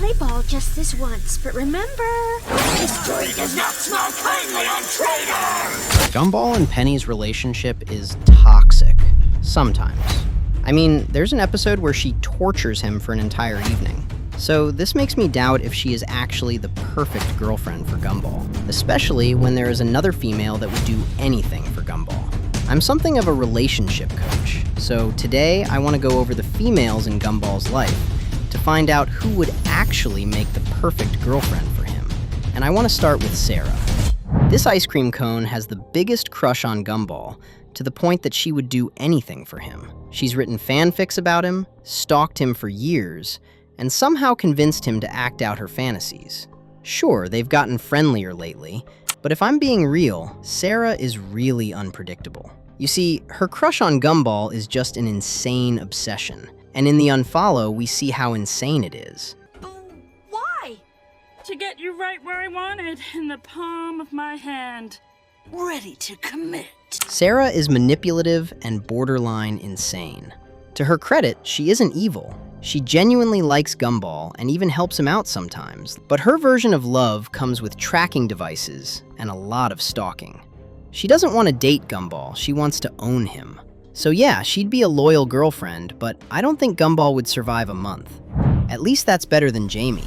play ball just this once, but remember... history does not smile kindly on traitors! Gumball and Penny's relationship is toxic. Sometimes. I mean, there's an episode where she tortures him for an entire evening. So this makes me doubt if she is actually the perfect girlfriend for Gumball, especially when there is another female that would do anything for Gumball. I'm something of a relationship coach, so today I want to go over the females in Gumball's life to find out who would actually make the perfect girlfriend for him. And I want to start with Sarah. This ice cream cone has the biggest crush on Gumball, to the point that she would do anything for him. She's written fanfics about him, stalked him for years, and somehow convinced him to act out her fantasies. Sure, they've gotten friendlier lately, but if I'm being real, Sarah is really unpredictable. You see, her crush on Gumball is just an insane obsession, and in the unfollow, we see how insane it is. Why? To get you right where I wanted, in the palm of my hand. Ready to commit. Sarah is manipulative and borderline insane. To her credit, she isn't evil. She genuinely likes Gumball and even helps him out sometimes, but her version of love comes with tracking devices and a lot of stalking. She doesn't want to date Gumball, she wants to own him. So yeah, she'd be a loyal girlfriend, but I don't think Gumball would survive a month. At least that's better than Jamie.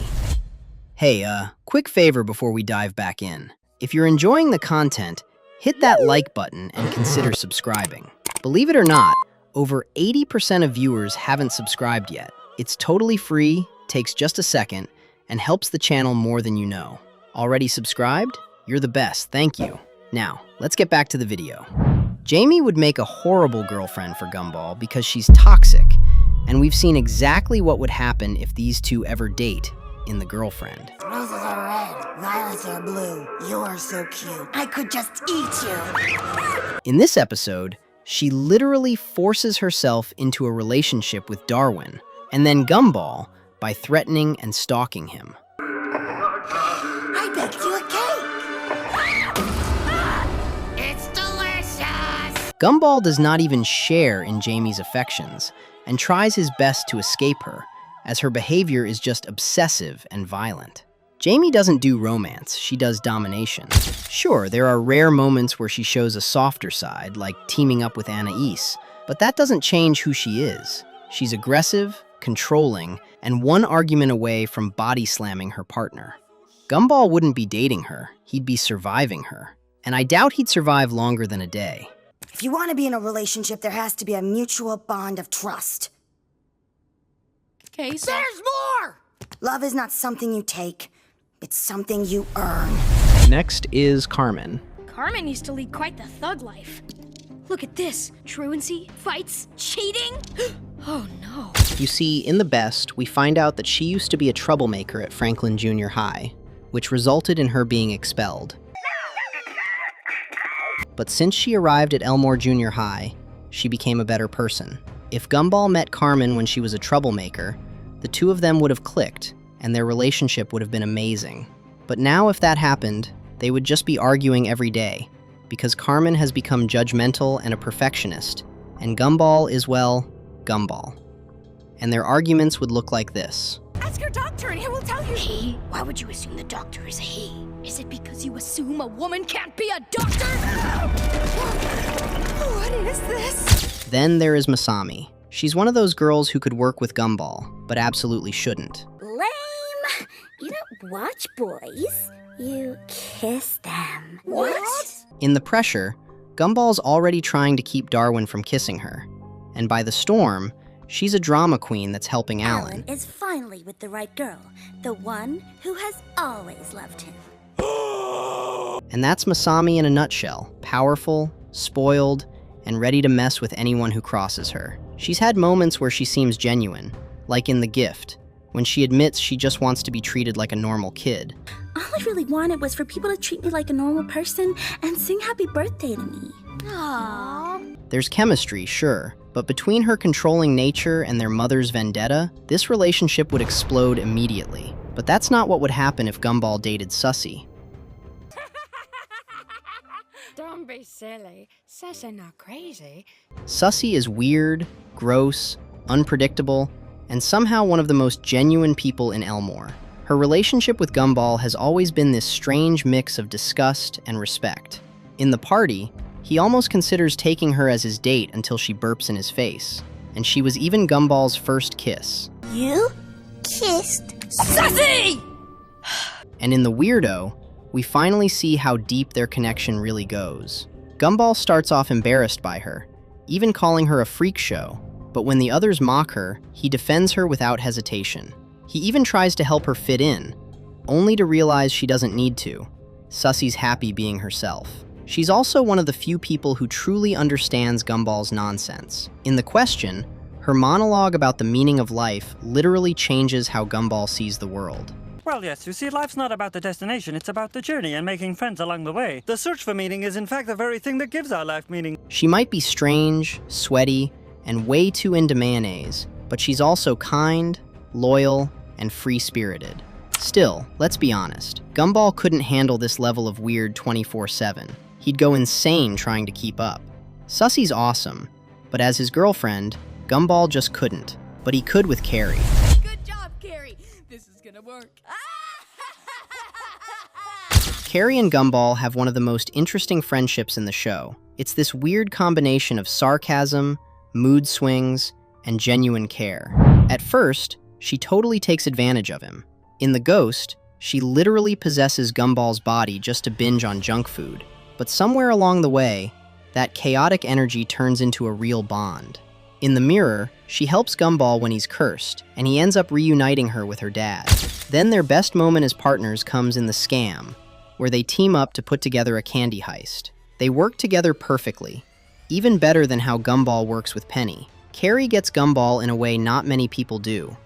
Hey, quick favor before we dive back in. If you're enjoying the content, hit that like button and consider subscribing. Believe it or not, over 80% of viewers haven't subscribed yet. It's totally free, takes just a second, and helps the channel more than you know. Already subscribed? You're the best, thank you. Now, let's get back to the video. Jamie would make a horrible girlfriend for Gumball because she's toxic, and we've seen exactly what would happen if these two ever date in The Girlfriend. Roses are red, violets are blue. You are so cute. I could just eat you. In this episode, she literally forces herself into a relationship with Darwin, and then Gumball by threatening and stalking him. I baked you a cake. It's delicious. Gumball does not even share in Jamie's affections and tries his best to escape her, as her behavior is just obsessive and violent. Jamie doesn't do romance, she does domination. Sure, there are rare moments where she shows a softer side, like teaming up with Anais, but that doesn't change who she is. She's aggressive, controlling, and one argument away from body slamming her partner. Gumball wouldn't be dating her, he'd be surviving her. And I doubt he'd survive longer than a day. If you want to be in a relationship, there has to be a mutual bond of trust. Okay, so... There's more! Love is not something you take. It's something you earn. Next is Carmen. Carmen used to lead quite the thug life. Look at this. Truancy, fights, cheating. Oh no. You see, in The Best, we find out that she used to be a troublemaker at Franklin Junior High, which resulted in her being expelled. But since she arrived at Elmore Junior High, she became a better person. If Gumball met Carmen when she was a troublemaker, the two of them would have clicked, and their relationship would have been amazing. But now if that happened, they would just be arguing every day, because Carmen has become judgmental and a perfectionist, and Gumball is, well, Gumball. And their arguments would look like this. Ask your doctor and he will tell you. He? Why would you assume the doctor is a he? Is it because you assume a woman can't be a doctor? What is this? Then there is Masami. She's one of those girls who could work with Gumball, but absolutely shouldn't. Lame! You don't watch boys. You kiss them. What? In The Pressure, Gumball's already trying to keep Darwin from kissing her. And by The Storm, she's a drama queen that's helping Alan. Is finally with the right girl. The one who has always loved him. And that's Masami in a nutshell. Powerful, spoiled, and ready to mess with anyone who crosses her. She's had moments where she seems genuine, like in The Gift, when she admits she just wants to be treated like a normal kid. All I really wanted was for people to treat me like a normal person and sing happy birthday to me. Aww. There's chemistry, sure, but between her controlling nature and their mother's vendetta, this relationship would explode immediately. But that's not what would happen if Gumball dated Sussy. Don't be silly. Sussy not crazy. Sussy is weird, gross, unpredictable, and somehow one of the most genuine people in Elmore. Her relationship with Gumball has always been this strange mix of disgust and respect. In the party, he almost considers taking her as his date until she burps in his face, and she was even Gumball's first kiss. You kissed Sussy! And in the Weirdo, we finally see how deep their connection really goes. Gumball starts off embarrassed by her, even calling her a freak show, but when the others mock her, he defends her without hesitation. He even tries to help her fit in, only to realize she doesn't need to. Sussy's happy being herself. She's also one of the few people who truly understands Gumball's nonsense. In The Question, her monologue about the meaning of life literally changes how Gumball sees the world. Well, yes, you see, life's not about the destination, it's about the journey and making friends along the way. The search for meaning is in fact the very thing that gives our life meaning. She might be strange, sweaty, and way too into mayonnaise, but she's also kind, loyal, and free-spirited. Still, let's be honest, Gumball couldn't handle this level of weird 24/7. He'd go insane trying to keep up. Sussy's awesome, but as his girlfriend, Gumball just couldn't. But he could with Carrie. Good job, Carrie. This is gonna work. Carrie and Gumball have one of the most interesting friendships in the show. It's this weird combination of sarcasm, mood swings, and genuine care. At first, she totally takes advantage of him. In The Ghost, she literally possesses Gumball's body just to binge on junk food. But somewhere along the way, that chaotic energy turns into a real bond. In The Mirror, she helps Gumball when he's cursed, and he ends up reuniting her with her dad. Then their best moment as partners comes in The Scam, where they team up to put together a candy heist. They work together perfectly, even better than how Gumball works with Penny. Carrie gets Gumball in a way not many people do.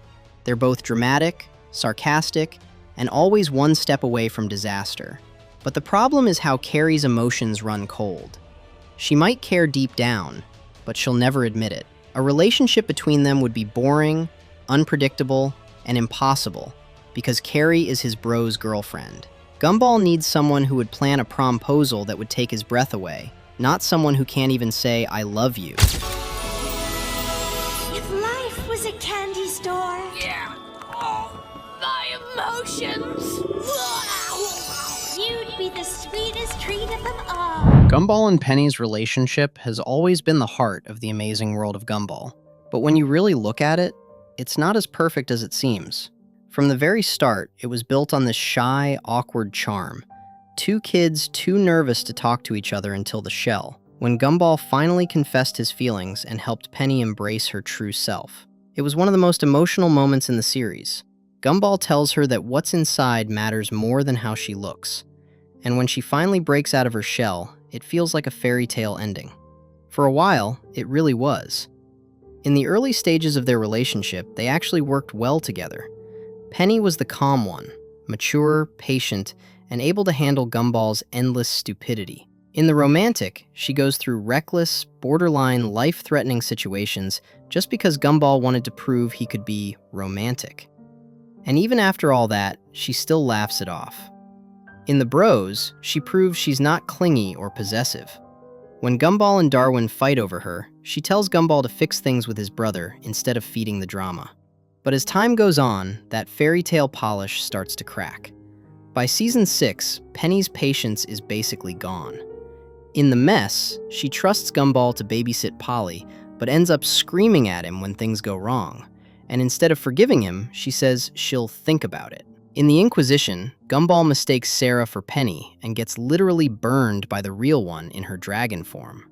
They're both dramatic, sarcastic, and always one step away from disaster. But the problem is how Carrie's emotions run cold. She might care deep down, but she'll never admit it. A relationship between them would be boring, unpredictable, and impossible, because Carrie is his bro's girlfriend. Gumball needs someone who would plan a promposal that would take his breath away, not someone who can't even say, "I love you." If life was a candy store. Yeah. Oh, my emotions. You'd be the sweetest treat of them all. Gumball and Penny's relationship has always been the heart of the amazing world of Gumball. But when you really look at it, it's not as perfect as it seems. From the very start, it was built on this shy, awkward charm. Two kids too nervous to talk to each other until the shell, when Gumball finally confessed his feelings and helped Penny embrace her true self. It was one of the most emotional moments in the series. Gumball tells her that what's inside matters more than how she looks. And when she finally breaks out of her shell, it feels like a fairy tale ending. For a while, it really was. In the early stages of their relationship, they actually worked well together. Penny was the calm one, mature, patient, and able to handle Gumball's endless stupidity. In the romantic, she goes through reckless, borderline, life-threatening situations just because Gumball wanted to prove he could be romantic. And even after all that, she still laughs it off. In The Bros, she proves she's not clingy or possessive. When Gumball and Darwin fight over her, she tells Gumball to fix things with his brother instead of feeding the drama. But as time goes on, that fairy tale polish starts to crack. By season 6, Penny's patience is basically gone. In The Mess, she trusts Gumball to babysit Polly, but ends up screaming at him when things go wrong. And instead of forgiving him, she says she'll think about it. In The Inquisition, Gumball mistakes Sarah for Penny and gets literally burned by the real one in her dragon form.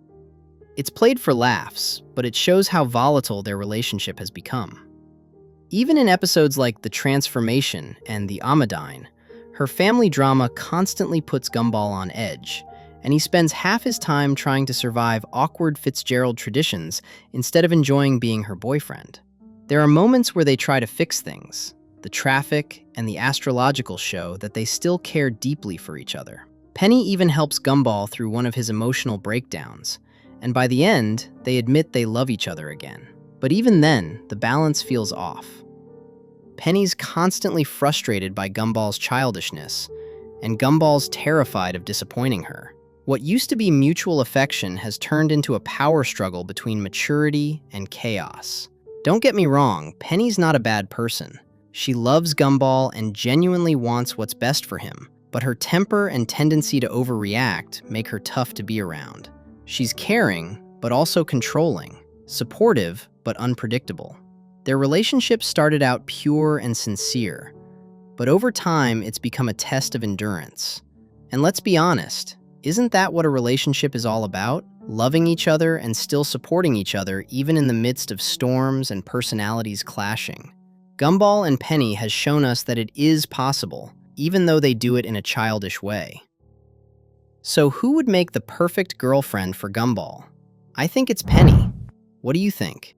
It's played for laughs, but it shows how volatile their relationship has become. Even in episodes like The Transformation and The Amadine, her family drama constantly puts Gumball on edge, and he spends half his time trying to survive awkward Fitzgerald traditions instead of enjoying being her boyfriend. There are moments where they try to fix things, the traffic and the astrological show that they still care deeply for each other. Penny even helps Gumball through one of his emotional breakdowns, and by the end, they admit they love each other again. But even then, the balance feels off. Penny's constantly frustrated by Gumball's childishness, and Gumball's terrified of disappointing her. What used to be mutual affection has turned into a power struggle between maturity and chaos. Don't get me wrong, Penny's not a bad person. She loves Gumball and genuinely wants what's best for him, but her temper and tendency to overreact make her tough to be around. She's caring, but also controlling, supportive, but unpredictable. Their relationship started out pure and sincere, but over time it's become a test of endurance. And let's be honest, isn't that what a relationship is all about? Loving each other and still supporting each other even in the midst of storms and personalities clashing. Gumball and Penny has shown us that it is possible, even though they do it in a childish way. So who would make the perfect girlfriend for Gumball? I think it's Penny. What do you think?